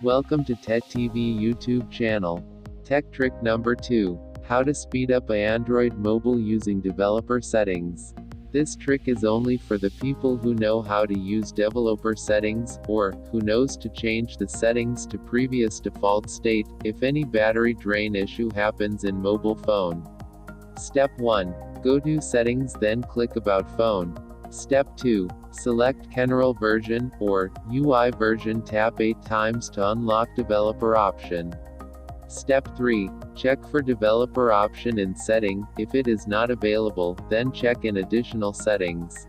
Welcome to TED TV YouTube channel. Tech trick number 2. How to speed up an Android mobile using developer settings. This trick is only for the people who know how to use developer settings, or who knows to change the settings to previous default state, if any battery drain issue happens in mobile phone. Step 1. Go to Settings, then click About Phone. Step 2. Select General Version, or UI version, tap 8 times to unlock Developer option. Step 3. Check for Developer option in Setting. If it is not available, then check in Additional Settings.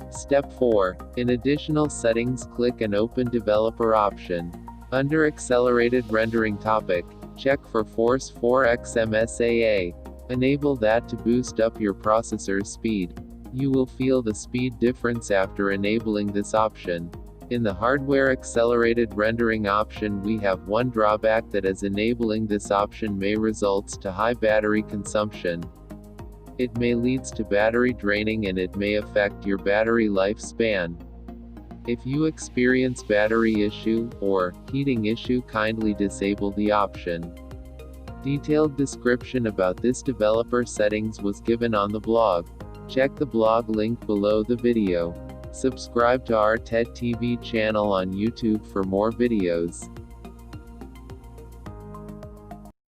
Step 4. In Additional Settings, click and open Developer option. Under Accelerated Rendering topic, check for Force 4x MSAA. Enable that to boost up your processor's speed. You will feel the speed difference after enabling this option. In the hardware accelerated rendering option, we have one drawback, that as enabling this option may results to high battery consumption. It may leads to battery draining and it may affect your battery lifespan. If you experience battery issue or heating issue, kindly disable the option. Detailed description about this developer settings was given on the blog. Check the blog link below the video. Subscribe to our TED TV channel on YouTube for more videos.